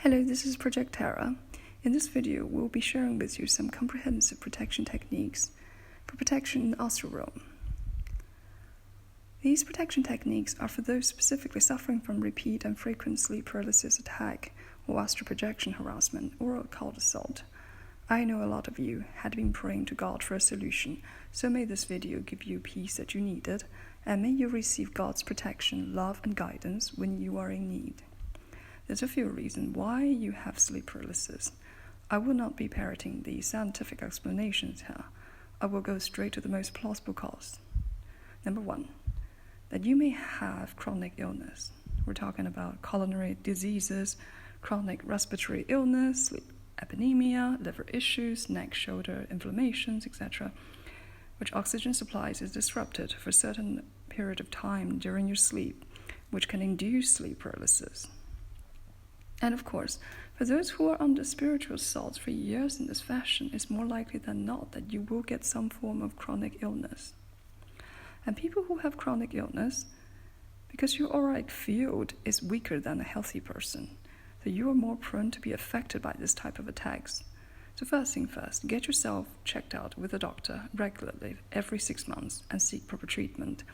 Hello, this is Project Terra. In this video, we'll be sharing with you some comprehensive protection techniques for protection in the astral realm. These protection techniques are for those specifically suffering from repeat and frequent sleep paralysis attack or astral projection harassment or occult assault. I know a lot of you had been praying to God for a solution, so may this video give you peace that you needed, and may you receive God's protection, love, and guidance when you are in need. There's a few reasons why you have sleep paralysis. I will not be parroting the scientific explanations here. I will go straight to the most plausible cause. Number 1, that you may have chronic illness. We're talking about coronary diseases, chronic respiratory illness, sleep apnea, liver issues, neck, shoulder inflammations, etc., which oxygen supplies is disrupted for a certain period of time during your sleep, which can induce sleep paralysis. And of course, for those who are under spiritual assaults for years in this fashion, it's more likely than not that you will get some form of chronic illness. And people who have chronic illness, because your auric field is weaker than a healthy person, so you are more prone to be affected by this type of attacks. So first thing first, get yourself checked out with a doctor regularly every 6 months and seek proper treatment.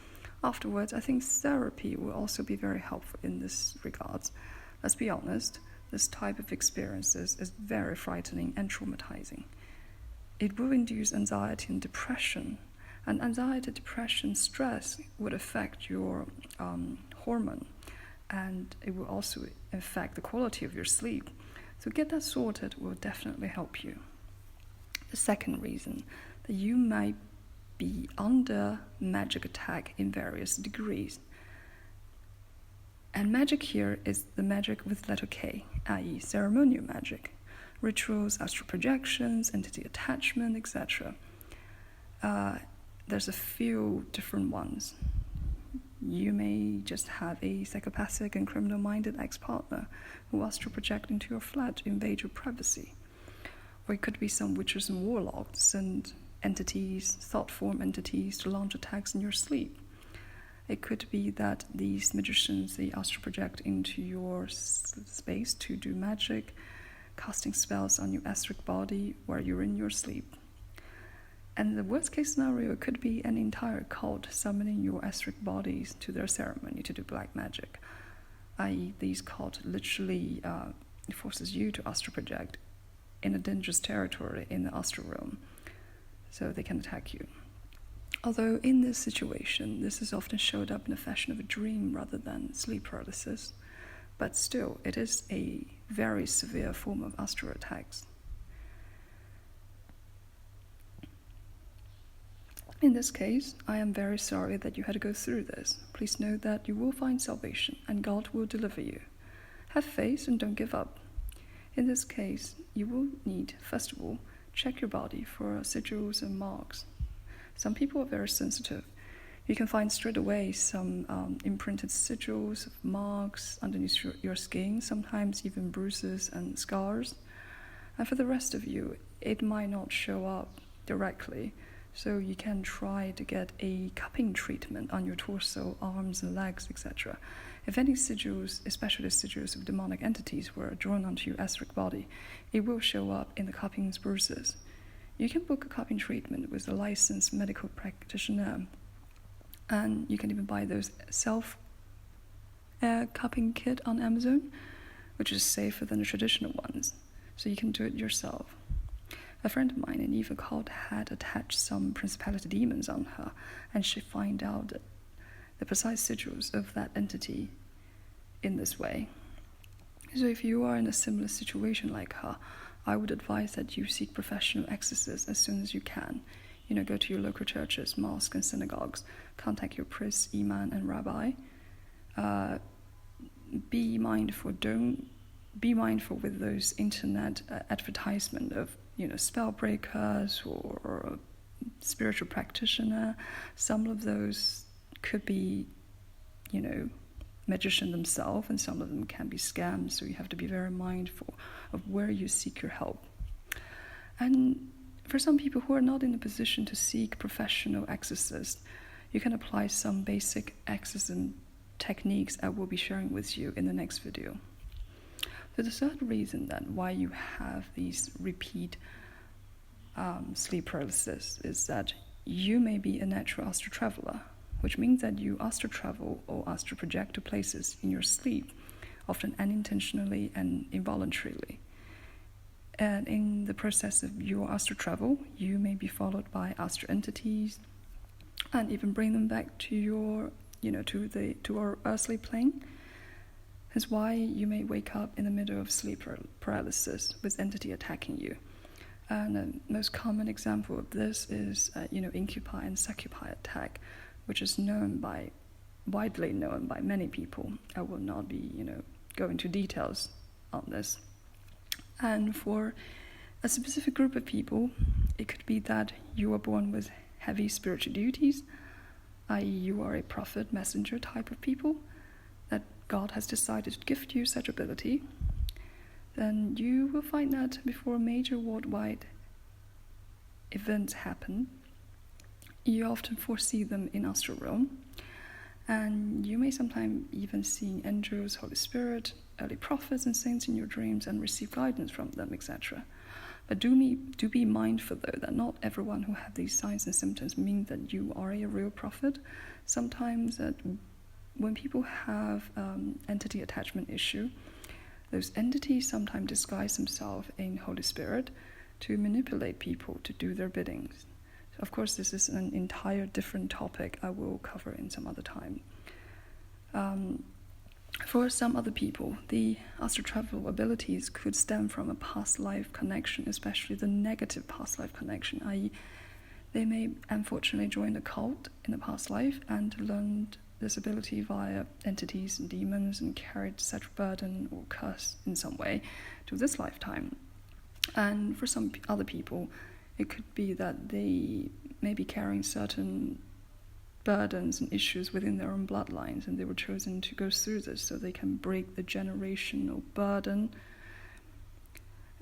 Afterwards, I think therapy will also be very helpful in this regards. Let's be honest, this type of experiences is very frightening and traumatizing. It will induce anxiety and depression, and anxiety, depression, stress would affect your hormone, and it will also affect the quality of your sleep. So get that sorted will definitely help you. The second reason, that you might be under magic attack in various degrees. And magic here is the magic with letter K, i.e. ceremonial magic, rituals, astral projections, entity attachment, etc. There's a few different ones. You may just have a psychopathic and criminal-minded ex-partner who astral project into your flat to invade your privacy. Or it could be some witches and warlocks and entities, thought-form entities to launch attacks in your sleep. It could be that these magicians, they astral project into your space to do magic, casting spells on your etheric body while you're in your sleep. And the worst case scenario could be an entire cult summoning your etheric bodies to their ceremony to do black magic, i.e. these cult literally forces you to astral project in a dangerous territory in the astral realm, so they can attack you. Although in this situation, this is often showed up in the fashion of a dream rather than sleep paralysis, but still, it is a very severe form of astral attacks. In this case, I am very sorry that you had to go through this. Please know that you will find salvation and God will deliver you. Have faith and don't give up. In this case, you will need, first of all, check your body for sigils and marks. Some people are very sensitive. You can find straight away some imprinted sigils, marks underneath your skin, sometimes even bruises and scars. And for the rest of you, it might not show up directly, so you can try to get a cupping treatment on your torso, arms and legs, etc. If any sigils, especially sigils of demonic entities, were drawn onto your etheric body, it will show up in the cupping bruises. You can book a cupping treatment with a licensed medical practitioner, and you can even buy those self-cupping kit on Amazon, which is safer than the traditional ones, so you can do it yourself. A friend of mine, an evil cult, had attached some principality demons on her, and she found out the precise sigils of that entity in this way. So if you are in a similar situation like her, I would advise that you seek professional exorcists as soon as you can. Go to your local churches, mosques, and synagogues. Contact your priest, imam, and rabbi. Be mindful with those internet advertisement of spell breakers or spiritual practitioner. Some of those could be magician themselves, and some of them can be scams, so you have to be very mindful of where you seek your help. And for some people who are not in a position to seek professional exorcists, you can apply some basic exorcism techniques I will be sharing with you in the next video. But the third reason that why you have these repeat sleep paralysis is that you may be a natural astral traveler, which means that you astral travel or astral project to places in your sleep, often unintentionally and involuntarily. And in the process of your astral travel, you may be followed by astral entities and even bring them back to your, to our earthly plane. That's why you may wake up in the middle of sleep paralysis with entity attacking you. And the most common example of this is, incubi and succubi attack, which is widely known by many people. I will not be, go into details on this. And for a specific group of people, it could be that you were born with heavy spiritual duties, i.e. you are a prophet, messenger type of people, that God has decided to gift you such ability. Then you will find that before major worldwide events happen, you often foresee them in astral realm, and you may sometimes even see angels, Holy Spirit, early prophets and saints in your dreams and receive guidance from them, etc. But do be mindful though that not everyone who have these signs and symptoms mean that you are a real prophet. Sometimes when people have entity attachment issue, those entities sometimes disguise themselves in Holy Spirit to manipulate people to do their biddings. So of course, this is an entire different topic I will cover in some other time. For some other people, the astral travel abilities could stem from a past life connection, especially the negative past life connection, i.e. they may unfortunately join the cult in the past life and learned this ability via entities and demons and carried such burden or curse in some way to this lifetime. And for some other people, it could be that they may be carrying certain burdens and issues within their own bloodlines, and they were chosen to go through this so they can break the generational burden.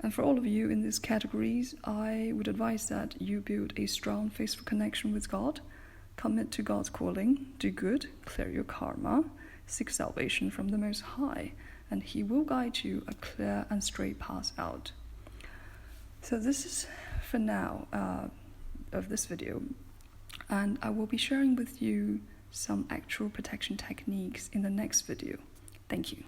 And for all of you in these categories, I would advise that you build a strong, faithful connection with God, commit to God's calling, do good, clear your karma, seek salvation from the Most High, and He will guide you a clear and straight path out. So this is for now of this video, and I will be sharing with you some actual protection techniques in the next video. Thank you.